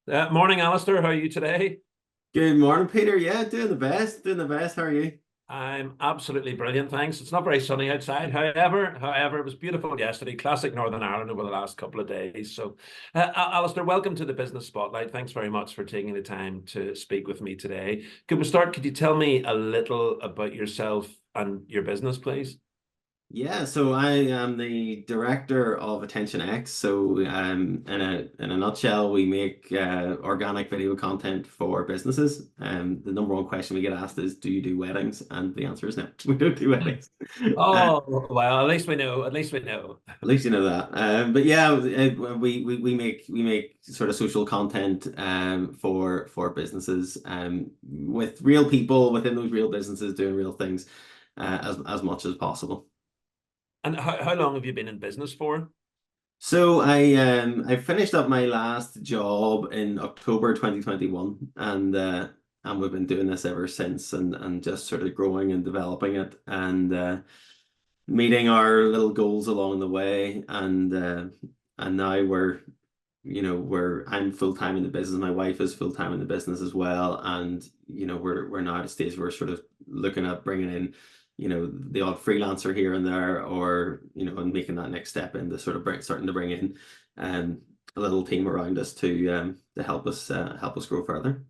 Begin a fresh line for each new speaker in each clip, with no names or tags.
Morning, Alistair. How are you today?
Good morning, Peter. Yeah, doing the best. Doing the best. How are you?
I'm absolutely brilliant, thanks. It's not very sunny outside. However, it was beautiful yesterday. Classic Northern Ireland over the last couple of days. So, Alistair, welcome to the Business Spotlight. Thanks very much for taking the time to speak with me today. Could we start? Could you tell me a little about yourself and your business, please?
Yeah, so I am the director of ATTNx. So, in a nutshell, we make organic video content for businesses. The number one question we get asked is, "Do you do weddings?" And the answer is no, we don't do weddings.
Oh, well, at least we know. At least we know.
At least you know that. But yeah, we make sort of social content for businesses with real people within those real businesses doing real things as much as possible.
And how long have you been in business for?
So I finished up my last job in October 2021, and we've been doing this ever since, and just sort of growing and developing it, and meeting our little goals along the way, and now I'm full time in the business. My wife is full time in the business as well, and we're now at a stage where we're sort of looking at bringing in the odd freelancer here and there, or and making that next step into sort of starting to bring in um a little team around us to help us grow further.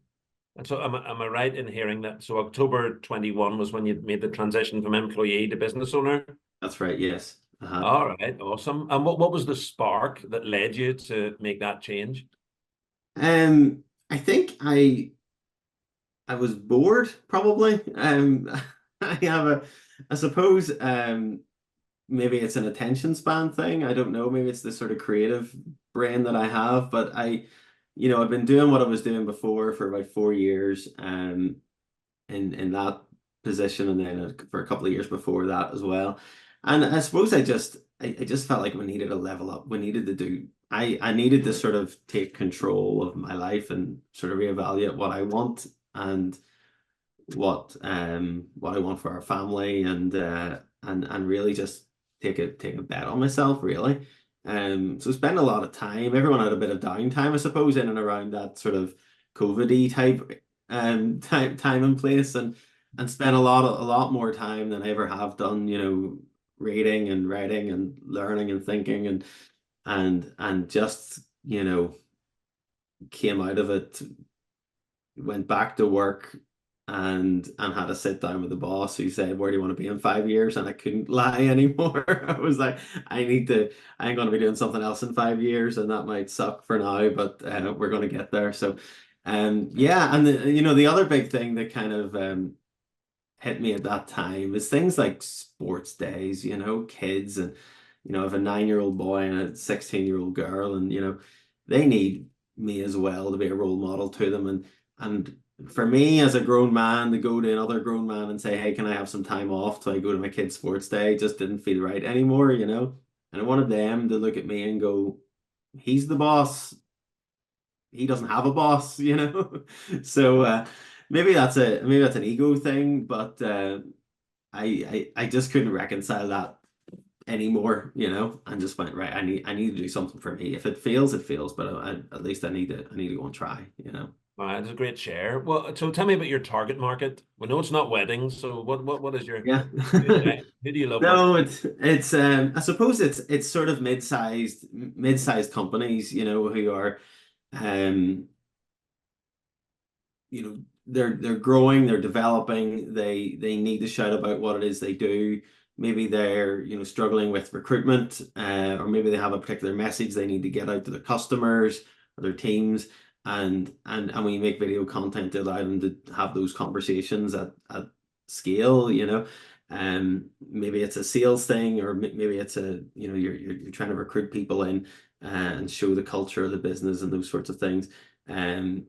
And so, am I right in hearing that? So, October 21 was when you made the transition from employee to business owner?
That's right. Yes. Uh-huh.
All right, awesome. And what was the spark that led you to make that change?
I think I was bored, probably. I have I suppose, maybe it's an attention span thing. I don't know. Maybe it's this sort of creative brain that I have, but I've been doing what I was doing before for about 4 years, in that position, and then for a couple of years before that as well. And I suppose I just felt like we needed a level up. We needed to do. I needed to sort of take control of my life and sort of reevaluate what I want, and what I want for our family, and really just take a bet on myself, really. So spend a lot of time. Everyone had a bit of downtime, I suppose, in and around that sort of COVID-y type time and place, and spend a lot more time than I ever have done, reading and writing and learning and thinking, and just came out of it, went back to work, and had a sit down with the boss who said, "Where do you want to be in 5 years?" And I couldn't lie anymore. I was like, I ain't going to be doing something else in 5 years, and that might suck for now, but we're going to get there. So yeah, and the other big thing that kind of hit me at that time is things like sports days, kids, and I have a 9-year-old boy and a 16-year-old girl, and they need me as well to be a role model to them. And for me as a grown man to go to another grown man and say, "Hey, can I have some time off till I go to my kid's sports day?" just didn't feel right anymore. And I wanted them to look at me and go, "He's the boss. He doesn't have a boss." So maybe that's an ego thing, but I just couldn't reconcile that anymore, and just went, right, I need to do something for me. If it fails, it fails, but at least I need to go and try.
That's a great share. Well, so tell me about your target market. We know it's not weddings, so what is your
Yeah.
who do you love working
No,
with?
it's I suppose it's sort of mid-sized companies, who are um they're growing, they're developing, they need to shout about what it is they do. Maybe they're struggling with recruitment, or maybe they have a particular message they need to get out to their customers or their teams, and we make video content to allow them to have those conversations at scale. Maybe it's a sales thing, or maybe it's you're trying to recruit people in, and show the culture of the business and those sorts of things. Um,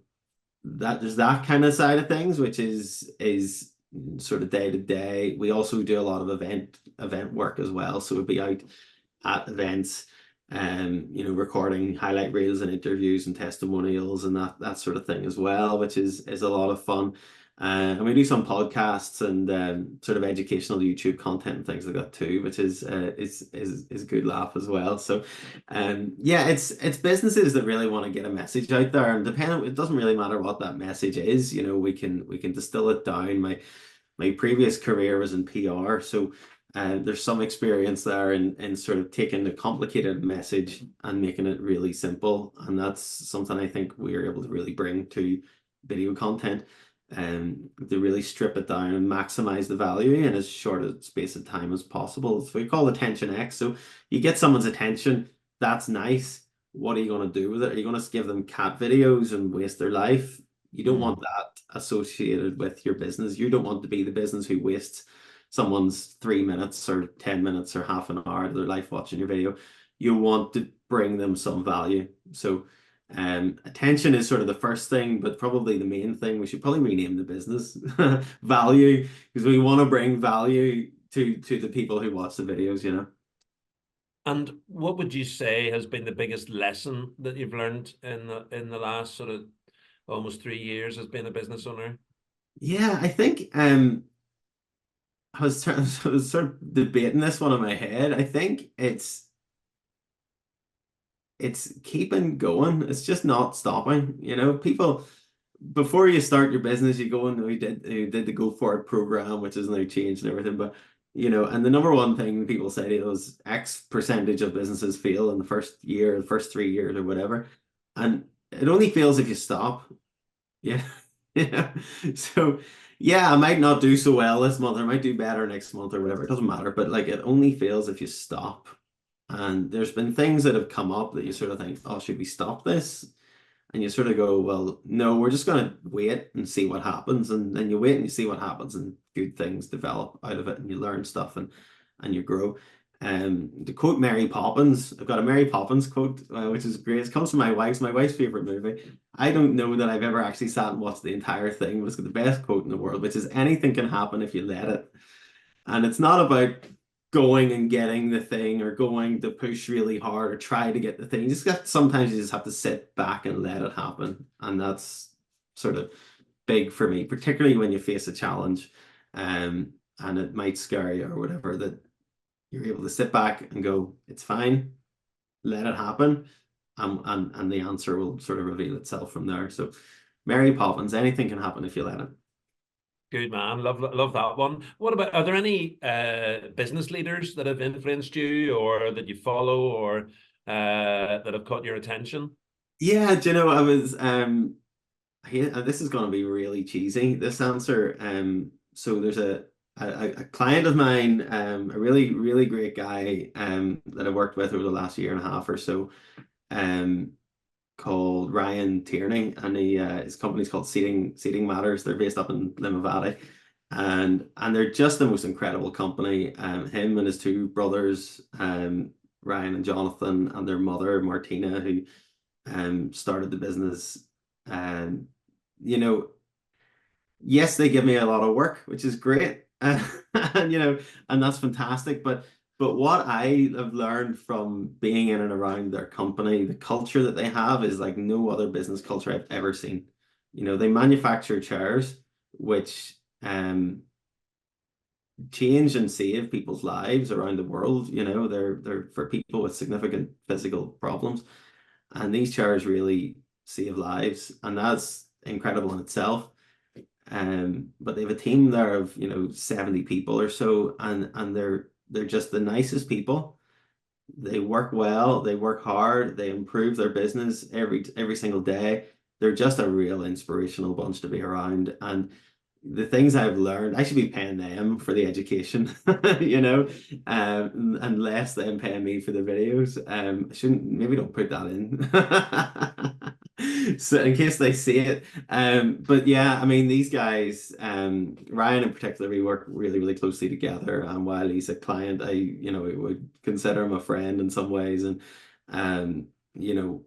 that there's that kind of side of things, which is sort of day to day. We also do a lot of event work as well, so we'll be out at events, recording highlight reels and interviews and testimonials and that sort of thing as well, which is a lot of fun. And we do some podcasts and sort of educational YouTube content and things like that too, which is a good laugh as well. So yeah, it's businesses that really want to get a message out there, and depending, it doesn't really matter what that message is. You know, we can distill it down. My previous career was in PR, so there's some experience there in sort of taking a complicated message and making it really simple, and that's something I think we're able to really bring to video content, and to really strip it down and maximize the value in as short a space of time as possible. So we call ATTNx. So you get someone's attention, that's nice. What are you going to do with it? Are you going to give them cat videos and waste their life? You don't want that associated with your business. You don't want to be the business who wastes someone's 3 minutes or 10 minutes or half an hour of their life watching your video. You want to bring them some value. So attention is sort of the first thing, but probably the main thing. We should probably rename the business value, because we want to bring value to the people who watch the videos, you know.
And what would you say has been the biggest lesson that you've learned in the last sort of almost 3 years as being a business owner?
Yeah, I think I was sort of debating this one in my head. I think it's keeping going. It's just not stopping. You know, people, before you start your business, you go and we did the Go For It program, which is now changed and everything. But you know, and the number one thing people say to you is X percentage of businesses fail in the first year, the first 3 years, or whatever. And it only fails if you stop. Yeah. Yeah. So yeah, I might not do so well this month, or I might do better next month or whatever. It doesn't matter. But like, it only fails if you stop. And there's been things that have come up that you sort of think, oh, should we stop this? And you sort of go, well, no, we're just going to wait and see what happens. And then you wait and you see what happens, and good things develop out of it, and you learn stuff, and you grow. To quote Mary Poppins, I've got a Mary Poppins quote, which is great. It comes from my wife's favorite movie. I don't know that I've ever actually sat and watched the entire thing, but it's got the best quote in the world, which is anything can happen if you let it. And it's not about going and getting the thing or going to push really hard or try to get the thing. Sometimes you just have to sit back and let it happen. And that's sort of big for me, particularly when you face a challenge, and it might scare you or whatever, that you're able to sit back and go, it's fine, let it happen. And the answer will sort of reveal itself from there. So Mary Poppins, anything can happen if you let it.
Good man, love that one. What about, are there any business leaders that have influenced you or that you follow or that have caught your attention?
Yeah, do you know, I was this is going to be really cheesy, this answer. So there's a client of mine, a really, really great guy, that I worked with over the last year and a half or so, um, called Ryan Tierney, and his company's called Seating Matters. They're based up in Limavady, and they're just the most incredible company. Him and his two brothers, Ryan and Jonathan, and their mother Martina, who started the business. And you know, yes, they give me a lot of work, which is great. And you know, and that's fantastic. But what I have learned from being in and around their company, the culture that they have is like no other business culture I've ever seen. You know, they manufacture chairs, which change and save people's lives around the world. You know, they're for people with significant physical problems. And these chairs really save lives, and that's incredible in itself. But they have a team there of, you know, 70 people or so, and they're just the nicest people. They work well, they work hard, they improve their business every single day. They're just a real inspirational bunch to be around. And the things I've learned, I should be paying them for the education, you know, and less than paying me for the videos. I shouldn't, maybe don't put that in. So in case they see it. But yeah, I mean, these guys, Ryan in particular, we work really, really closely together. And while he's a client, I, you know, would consider him a friend in some ways. And, you know,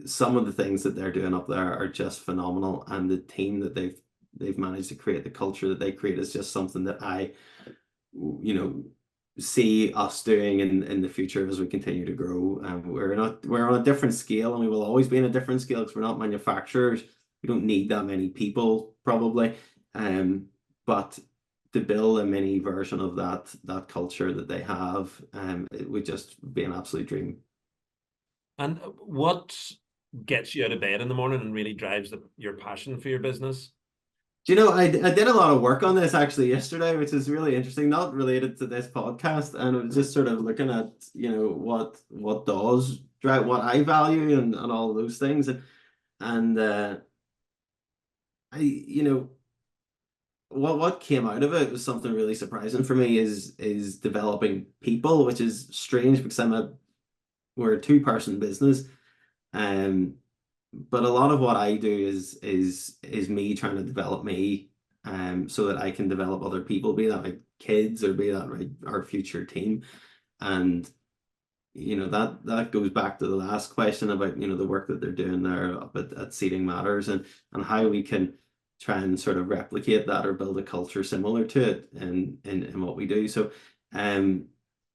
some of the things that they're doing up there are just phenomenal. And the team that they've managed to create, the culture that they create, is just something that I, you know, see us doing in the future as we continue to grow. We're on a different scale, and we will always be in a different scale because we're not manufacturers. We don't need that many people probably. But to build a mini version of that culture that they have, it would just be an absolute dream.
And what gets you out of bed in the morning and really drives your passion for your business?
Do you know, I did a lot of work on this actually yesterday, which is really interesting, not related to this podcast, and I was just sort of looking at, what does drive what I value and all of those things. And I, what came out of it was something really surprising for me is developing people, which is strange because we're a two-person business. Um, but a lot of what I do is me trying to develop me, so that I can develop other people, be that my kids or be that our future team. And that goes back to the last question about the work that they're doing there up at Seating Matters, and how we can try and sort of replicate that or build a culture similar to it in what we do. So um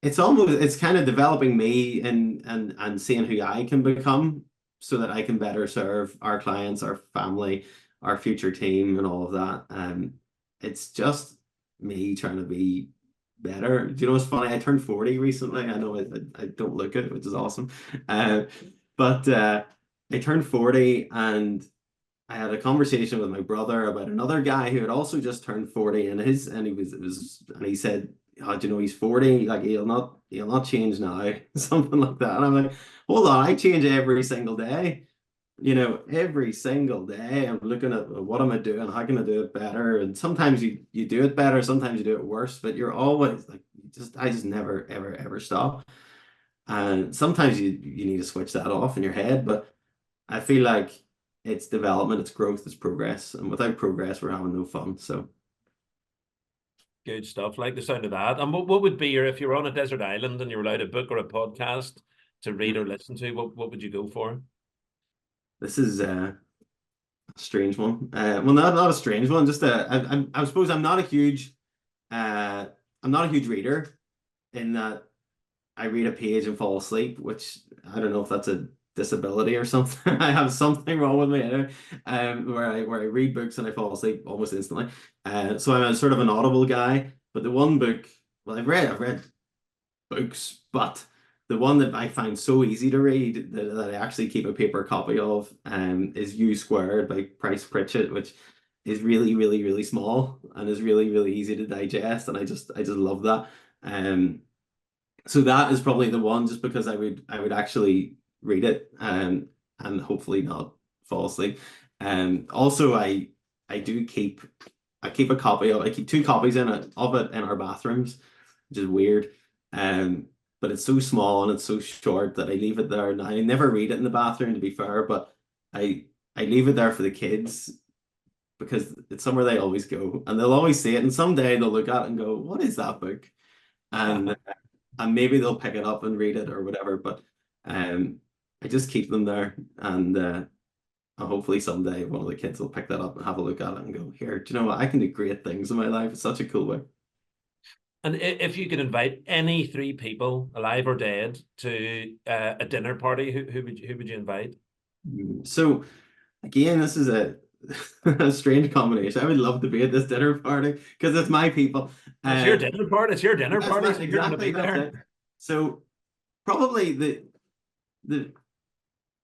it's kind of developing me and seeing who I can become so that I can better serve our clients, our family, our future team, and all of that. It's just me trying to be better. Do you know what's funny? I turned 40 recently. I know I don't look it, which is awesome. Uh, but I turned 40, and I had a conversation with my brother about another guy who had also just turned 40, and he said, "Oh, do you know he's 40? Like he'll not change now," something like that. And I'm like, "Hold on, I change every single day." Every single day I'm looking at what am I doing? How can I do it better? And sometimes you do it better, sometimes you do it worse, but you're always like, I just never, ever, ever stop. And sometimes you need to switch that off in your head, but I feel like it's development, it's growth, it's progress. And without progress, we're having no fun. So
Good stuff. Like the sound of that. And what would be if you were on a desert island and you were allowed a book or a podcast to read or listen to, what would you go for?
this is a strange one. Well, not a strange one, just I suppose uh, I'm not a huge reader in that I read a page and fall asleep, which I don't know if that's a disability or something. I have something wrong with me, where I read books and I fall asleep almost instantly. So I'm a sort of an audible guy. But the one book, well, I've read books, but the one that I find so easy to read that I actually keep a paper copy of, is U Squared by Price Pritchett, which is really, really, really small and is really, really easy to digest, and I just love that. Um, so that is probably the one, just because I would actually read it, and hopefully not fall asleep. Also I keep a copy of I keep two copies of it in our bathrooms, which is weird. Um, but it's so small and it's so short that I leave it there. And I never read it in the bathroom, to be fair, but I leave it there for the kids because it's somewhere they always go and they'll always see it. And someday they'll look at it and go, "What is that book?" And and maybe they'll pick it up and read it or whatever. But um, I just keep them there, and hopefully someday one of the kids will pick that up and have a look at it and go, "Here, do you know what? I can do great things in my life." It's such a cool way.
And if you could invite any three people, alive or dead, to a dinner party, who would you invite?
So again, this is a strange combination. I would love to be at this dinner party because it's my people.
It's your dinner party. It's your dinner
That's
party,
right,
so you're going to
exactly,
be
that's
there.
it. So probably the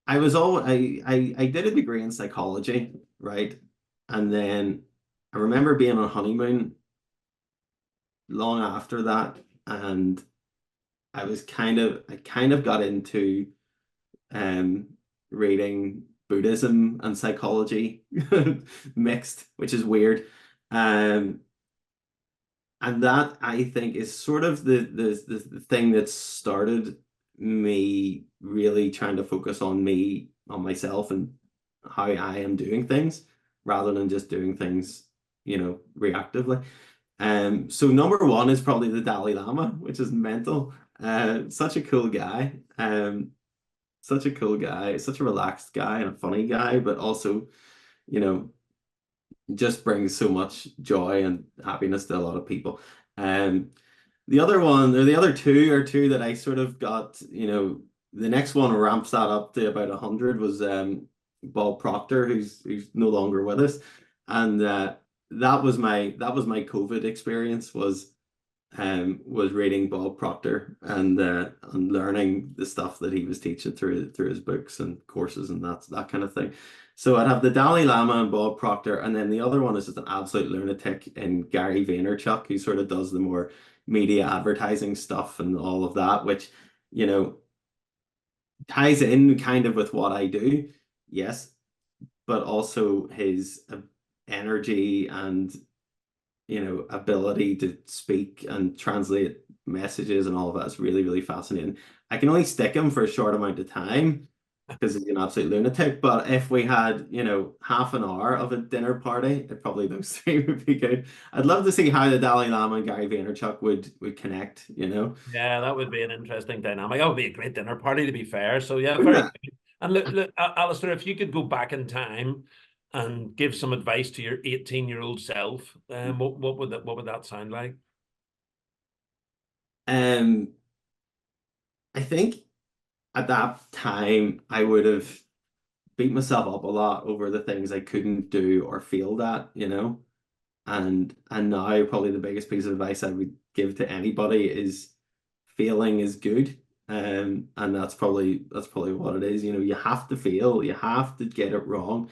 I was all I did a degree in psychology, right? And then I remember being on honeymoon long after that, and I kind of got into um reading Buddhism and psychology mixed, which is weird. Um and that I think is sort of the thing that started me really trying to focus on me, on myself, and how I am doing things rather than just doing things, reactively. So number one is probably the Dalai Lama, which is mental. Such a cool guy. Such a cool guy, such a relaxed guy and a funny guy, but also, you know, just brings so much joy and happiness to a lot of people. Um, the other one, or the other two, are two that I sort of got, the next one ramps that up to about 100 was Bob Proctor, who's no longer with us. And that was my COVID experience, was reading Bob Proctor and learning the stuff that he was teaching through his books and courses and that kind of thing. So I'd have the Dalai Lama and Bob Proctor, and then the other one is just an absolute lunatic in Gary Vaynerchuk, who sort of does the more media advertising stuff and all of that, which, you know, ties in kind of with what I do, yes, but also his energy and, ability to speak and translate messages and all of that is really, really fascinating. I can only stick him for a short amount of time because he's an absolute lunatic. But if we had, half an hour of a dinner party, it probably those three would be good. I'd love to see how the Dalai Lama and Gary Vaynerchuk would connect.
Yeah, that would be an interesting dynamic. That would be a great dinner party, to be fair. So yeah,
Wouldn't
very
it?
good. And look, Alistair, if you could go back in time and give some advice to your 18-year-old self, what would that sound like?
Um, I think at that time I would have beat myself up a lot over the things I couldn't do or failed at. And now probably the biggest piece of advice I would give to anybody is failing is good. And that's probably what it is. You have to fail, you have to get it wrong.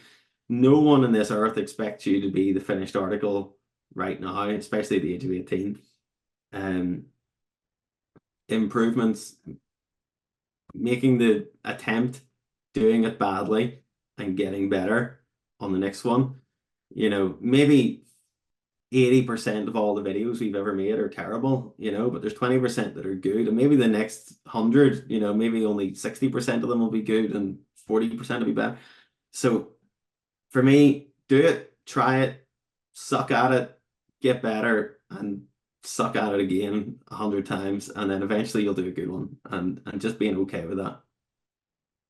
No one on this earth expects you to be the finished article right now, especially at the age of 18. Um, Improvements, making the attempt, doing it badly, and getting better on the next one. Maybe 80% of all the videos we've ever made are terrible, but there's 20% that are good. And maybe the next 100, maybe only 60% of them will be good and 40% will be bad. So for me, do it, try it, suck at it, get better, and suck at it again 100 times, and then eventually you'll do a good one. And just being okay with that.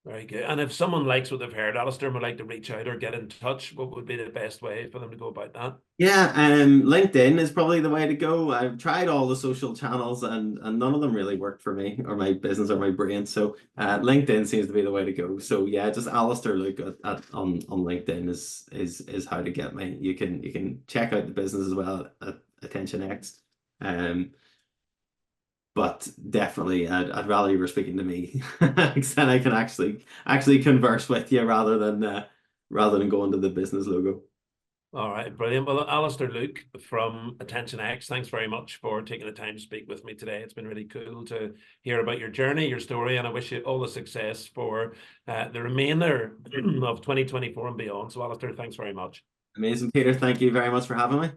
Very good. And if someone likes what they've heard, Alistair, and would like to reach out or get in touch, what would be the best way for them to go about that?
Yeah, LinkedIn is probably the way to go. I've tried all the social channels and none of them really worked for me or my business or my brain. So LinkedIn seems to be the way to go. So yeah, just Alastair Luke on LinkedIn is how to get me. You can check out the business as well at ATTNx. Um, but definitely I'd rather you were speaking to me because then I can actually converse with you rather than going to the business logo.
All right, brilliant. Well, Alastair Luke from ATTNx, thanks very much for taking the time to speak with me today. It's been really cool to hear about your journey, your story, and I wish you all the success for the remainder of 2024 and beyond. So, Alastair, thanks very much.
Amazing, Peter. Thank you very much for having me.